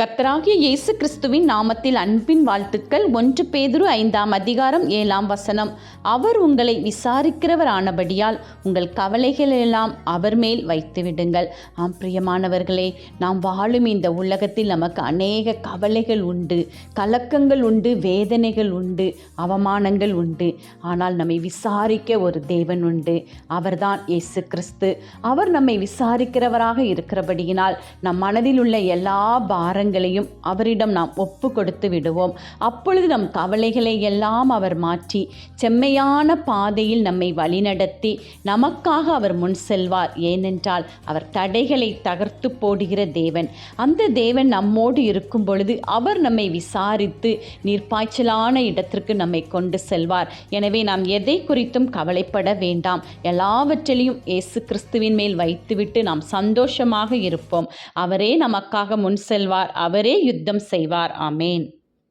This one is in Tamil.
கர்த்தராகிய இயேசு கிறிஸ்துவின் நாமத்தில் அன்பின் வாழ்த்துக்கள். 1 பேதுரு 5ஆம் அதிகாரம் 7ஆம் வசனம். அவர் உங்களை விசாரிக்கிறவரானபடியால் உங்கள் கவலைகளெல்லாம் அவர் மேல் வைத்து விடுங்கள். பிரியமானவர்களே, நாம் வாழும் இந்த உலகத்தில் நமக்கு அநேக கவலைகள் உண்டு, கலக்கங்கள் உண்டு, வேதனைகள் உண்டு, அவமானங்கள் உண்டு. ஆனால் நம்மை விசாரிக்க ஒரு தேவன் உண்டு. அவர்தான் இயேசு கிறிஸ்து. அவர் நம்மை விசாரிக்கிறவராக இருக்கிறபடியினால் நம் மனதில் உள்ள எல்லா பாரங்களையும் அவரிடம் நாம் ஒப்பு கொடுத்து விடுவோம். அப்பொழுது நம் கவலைகளை எல்லாம் அவர் மாற்றி செம்மையான பாதையில் நம்மை வழிநடத்தி நமக்காக அவர் முன் செல்வார். ஏனென்றால் அவர் தடைகளை தகர்த்து போடுகிற தேவன். அந்த தேவன் நம்மோடு இருக்கும் பொழுது அவர் நம்மை விசாரித்து நீர்ப்பாய்ச்சலான இடத்திற்கு நம்மை கொண்டு செல்வார். எனவே நாம் எதை குறித்தும் கவலைப்பட வேண்டாம். எல்லாவற்றிலையும் இயேசு கிறிஸ்துவின் மேல் வைத்துவிட்டு நாம் சந்தோஷமாக இருப்போம். அவரே நமக்காக முன் செல்வார். அவரே யுத்தம் செய்வார். ஆமேன்.